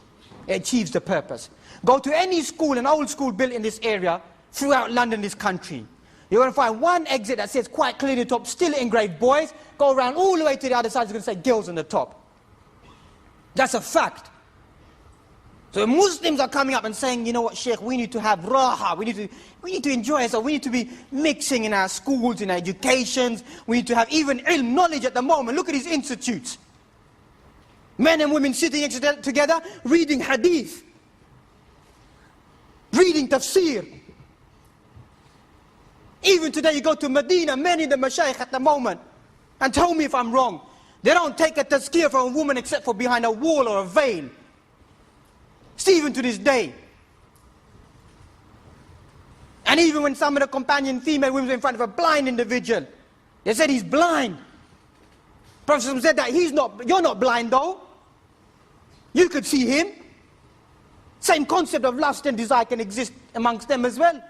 It achieves the purpose. Go to any school, an old school built in this area, throughout London, this country. You're going to find one exit that says quite clearly at the top, still engraved boys. Go around all the way to the other side, it's going to say girls on the top. That's a fact. So Muslims are coming up and saying, you know what, Sheikh, we need to have raha, we need to enjoy ourselves, we need to be mixing in our schools, in our educations, we need to have even ilm, knowledge at the moment. Look at these institutes. Men and women sitting together, reading hadith, reading tafsir. Even today you go to Medina, many of the mashayikh at the moment, and tell me if I'm wrong, they don't take a tazkiyah from a woman except for behind a wall or a veil. Still even to this day. And even when some of the companion female women were in front of a blind individual, they said he's blind. Prophet said that you're not blind though. You could see him. Same concept of lust and desire can exist amongst them as well.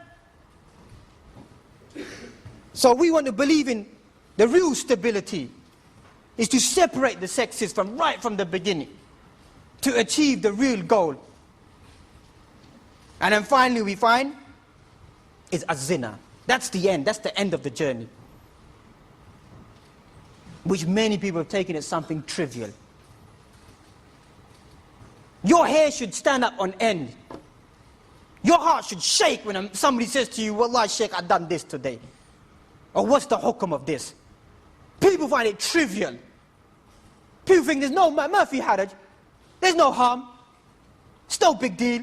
So we want to believe in the real stability is to separate the sexes right from the beginning to achieve the real goal. And then finally we find is az-zina. That's the end of the journey. Which many people have taken as something trivial. Your hair should stand up on end. Your heart should shake when somebody says to you, Wallah Sheikh, I've done this today. Or what's the hukam of this? People find it trivial. People think there's no Murphy Haraj. There's no harm. It's no big deal.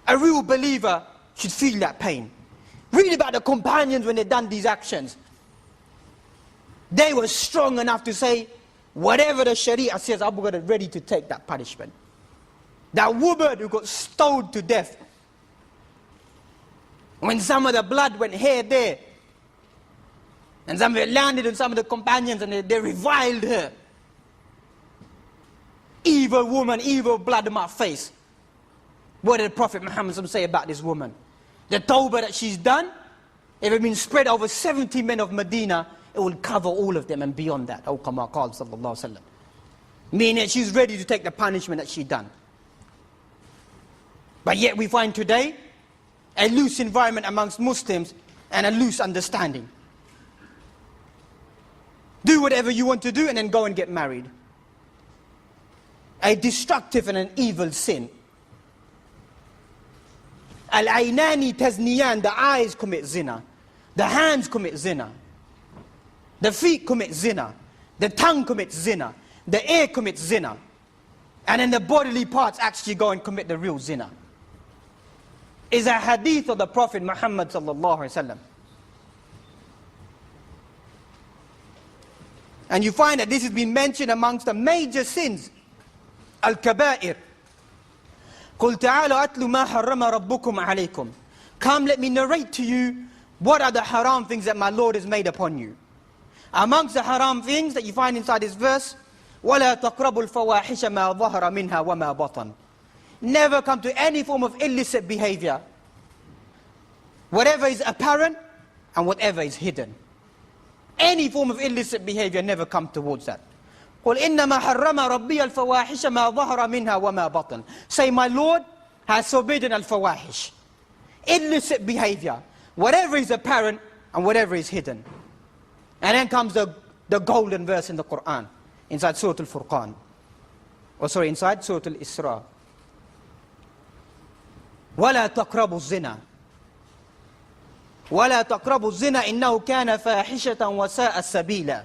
A real believer should feel that pain. Read about the companions when they done these actions. They were strong enough to say, whatever the Sharia says, I'm ready to take that punishment. That woman who got stoned to death, when some of the blood went here, there, and some of it landed on some of the companions and they reviled her. Evil woman, evil blood in my face. What did Prophet Muhammad say about this woman? The tawbah that she's done, if it had been spread over 70 men of Medina, it will cover all of them and beyond that. Oh, kama qala sallallahu alaihi wasallam. Meaning she's ready to take the punishment that she done. But yet we find today a loose environment amongst Muslims and a loose understanding. Do whatever you want to do and then go and get married. A destructive and an evil sin. Al-aynani tazniyan, the eyes commit zina. The hands commit zina. The feet commit zina. The tongue commits zina. The ear commits zina. And then the bodily parts actually go and commit the real zina. Is a hadith of the Prophet Muhammad sallallahu alaihi wasallam. And you find that this has been mentioned amongst the major sins. Al-kaba'ir. قُلْ تَعَالَوا أَتْلُ مَا حَرَّمَ رَبُّكُمْ عَلَيْكُمْ. Come, let me narrate to you what are the haram things that my Lord has made upon you. Amongst the haram things that you find inside this verse, وَلَا تَقْرَبُوا الْفَوَاحِشَ مَا ظَهَرَ مِنْهَا وَمَا بَطَنَ. Never come to any form of illicit behavior. Whatever is apparent and whatever is hidden. Any form of illicit behavior, never come towards that. قُلْ إِنَّمَا حَرَّمَ رَبِّيَ الْفَوَاحِشَ مَا ظَهَرَ مِنْهَا وَمَا بَطَنَ. Say, my Lord has forbidden al-fawahish. Illicit behavior. Whatever is apparent and whatever is hidden. And then comes the golden verse in the Quran. Inside Surah Al-Furqan. Inside Surah Al-Isra. وَلَا تَقْرَبُوا الزِّنَا. وَلَا تَقْرَبُوا الزِّنَا إِنَّهُ كَانَ فَاحِشَةً وَسَاءَ السَّبِيلًا.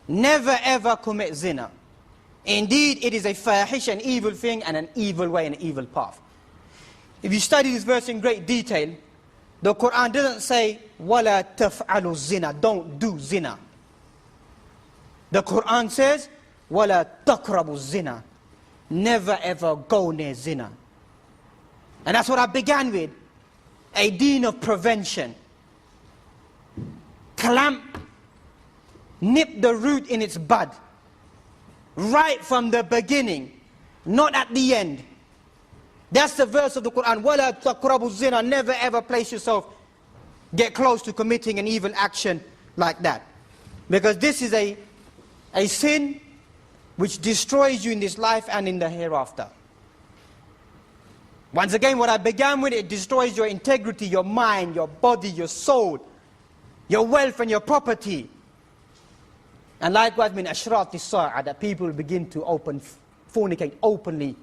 Never ever commit zina. Indeed, it is a fahish, an evil thing, and an evil way, an evil path. If you study this verse in great detail, the Quran doesn't say, وَلَا تَفْعَلُوا الزِّنَا. Don't do zina. The Quran says, وَلَا تَقْرَبُوا الزِّنَا. never ever go near zina. And that's what I began with, a deen of prevention. Clamp, nip the root in its bud, right from the beginning, not at the end. That's the verse of the Quran, وَلَا تَقْرَبُوا الزِّنَا, never ever place yourself, get close to committing an evil action like that. Because this is a sin which destroys you in this life and in the hereafter. Once again, what I began with, it destroys your integrity, your mind, your body, your soul, your wealth and your property. And likewise, min ashrat as-sa'a, that people will begin to fornicate openly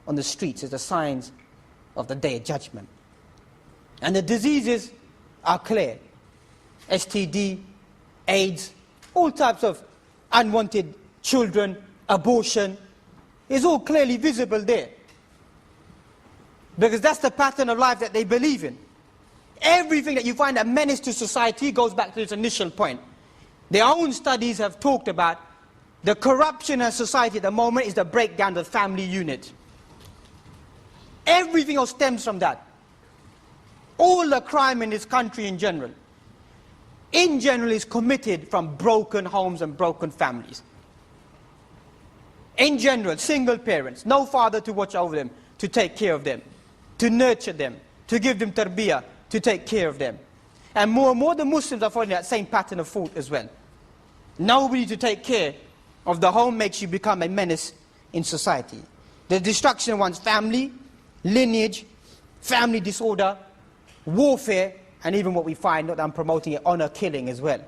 on the streets as the signs of the Day of Judgment. And the diseases are clear. STD, AIDS, all types of unwanted children, abortion, is all clearly visible there. Because that's the pattern of life that they believe in. Everything that you find a menace to society goes back to its initial point. Their own studies have talked about the corruption in society at the moment is the breakdown of the family unit. Everything else stems from that. All the crime in this country in general is committed from broken homes and broken families. In general, single parents, no father to watch over them, to take care of them, to nurture them, to give them tarbiyah, to take care of them. And more the Muslims are following that same pattern of thought as well. Nobody to take care of the home makes you become a menace in society. The destruction of one's family, lineage, family disorder, warfare, and even what we find, not that I'm promoting it, honor killing as well,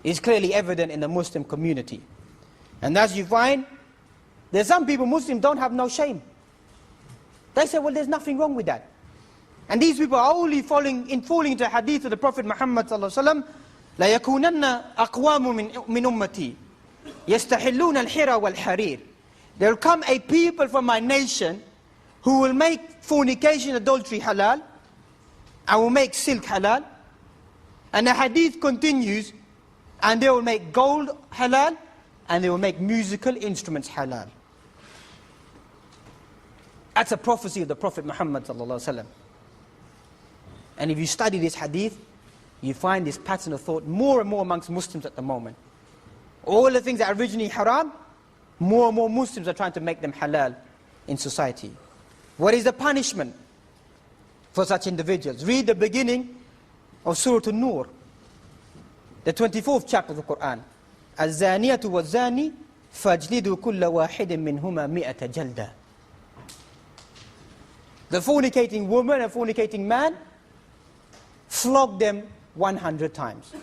is clearly evident in the Muslim community. And as you find, there's some people, Muslims, don't have no shame. They say, well, there's nothing wrong with that. And these people are only falling into the hadith of the Prophet Muhammad sallallahu alaihi wasallam, لا يكونن أقوام من أمتي يستحلون الحرى والحرير. There will come a people from my nation who will make fornication, adultery halal, and will make silk halal. And the hadith continues, and they will make gold halal, and they will make musical instruments halal. That's a prophecy of the Prophet Muhammad sallallahu alaihi wasallam. And if you study this hadith, you find this pattern of thought more and more amongst Muslims at the moment. All the things that are originally haram, more and more Muslims are trying to make them halal in society. What is the punishment for such individuals? Read the beginning of Surah An-Nur, the 24th chapter of the Quran. الزانية والزاني فاجلدوا كل واحد منهما مئة جلدة. The fornicating woman and fornicating man, flog them 100 times.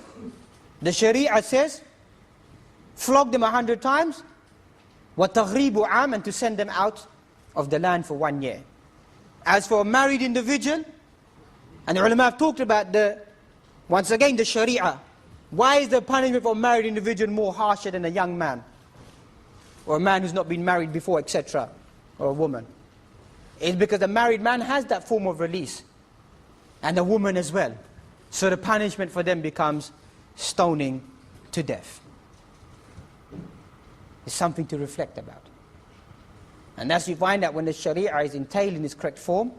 The Sharia says, flog them 100 times, وَتَغْرِيبُ عَامًا, and to send them out of the land for 1 year. As for a married individual, and the ulama have talked about once again the Sharia. Why is the punishment for a married individual more harsher than a young man? Or a man who's not been married before, etc. Or a woman? It's because the married man has that form of release. And the woman as well. So the punishment for them becomes stoning to death. It's something to reflect about. And as you find out when the Sharia is entailed in its correct form,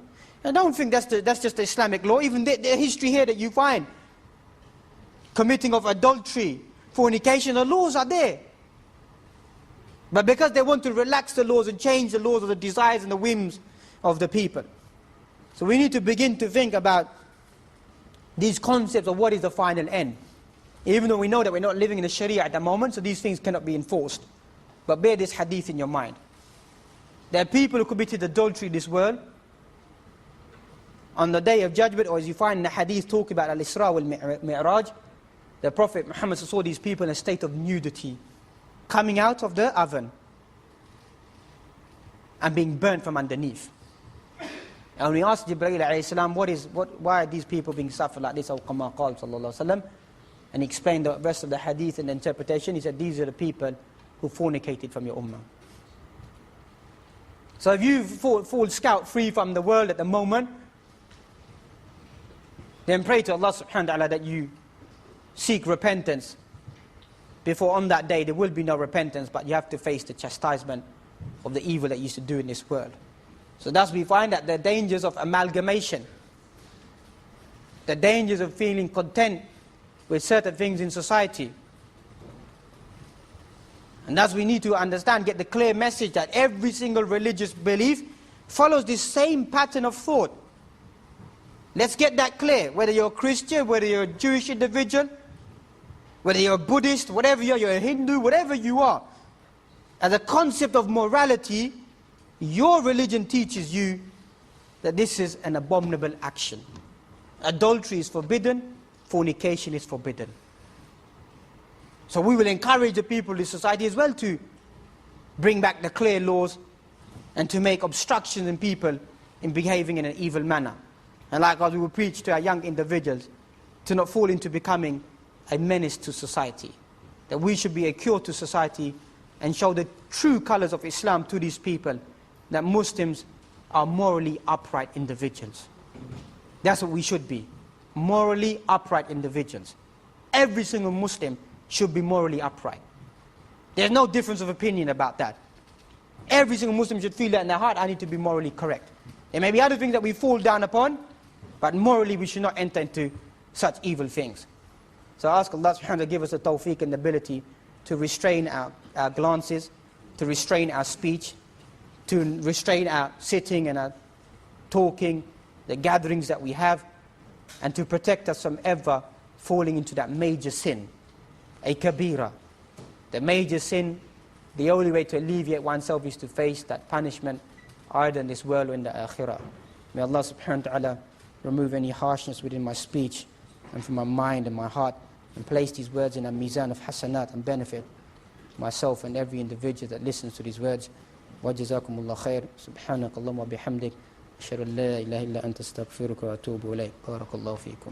I don't think that's just the Islamic law. Even the history here that you find, committing of adultery, fornication, the laws are there. But because they want to relax the laws and change the laws of the desires and the whims of the people. So we need to begin to think about these concepts of what is the final end. Even though we know that we're not living in the Sharia at the moment, so these things cannot be enforced. But bear this hadith in your mind. There are people who committed adultery in this world. On the Day of Judgment, or as you find in the hadith talking about Al-Isra wal-Mi'raj, the Prophet Muhammad saw these people in a state of nudity, coming out of the oven and being burnt from underneath. And when we asked Jibreel alayhi salam, why are these people being suffered like this, sallallahu alaihi wasallam, and he explained the rest of the hadith and the interpretation, he said, these are the people who fornicated from your ummah. So if you fall scot-free from the world at the moment, then pray to Allah subhanahu wa ta'ala that you seek repentance. Before on that day there will be no repentance, but you have to face the chastisement of the evil that he used to do in this world. So thus we find that the dangers of amalgamation, the dangers of feeling content with certain things in society. And thus we need to understand, get the clear message that every single religious belief follows this same pattern of thought. Let's get that clear. Whether you're a Christian, whether you're a Jewish individual, whether you're a Buddhist, whatever you're a Hindu, whatever you are, as a concept of morality, your religion teaches you that this is an abominable action. Adultery is forbidden, fornication is forbidden. So we will encourage the people in society as well to bring back the clear laws and to make obstructions in people in behaving in an evil manner. And likewise we will preach to our young individuals to not fall into becoming a menace to society. That we should be a cure to society and show the true colors of Islam to these people, that Muslims are morally upright individuals. That's what we should be, morally upright individuals. Every single Muslim should be morally upright. There's no difference of opinion about that. Every single Muslim should feel that in their heart, I need to be morally correct. There may be other things that we fall down upon, but morally we should not enter into such evil things. So I ask Allah subhanahu wa ta'ala to give us the tawfiq and the ability to restrain our glances, to restrain our speech, to restrain our sitting and our talking, the gatherings that we have, and to protect us from ever falling into that major sin, a kabira. The major sin, the only way to alleviate oneself is to face that punishment, either in this world or in the akhirah. May Allah subhanahu wa ta'ala remove any harshness within my speech and from my mind and my heart, and place these words in a mizan of hasanat and benefit myself and every individual that listens to these words. وجزاكم الله خير سبحانك اللهم وبحمدك أشهد أن لا إله إلا أنت أستغفرك وأتوب إليك بارك الله فيكم.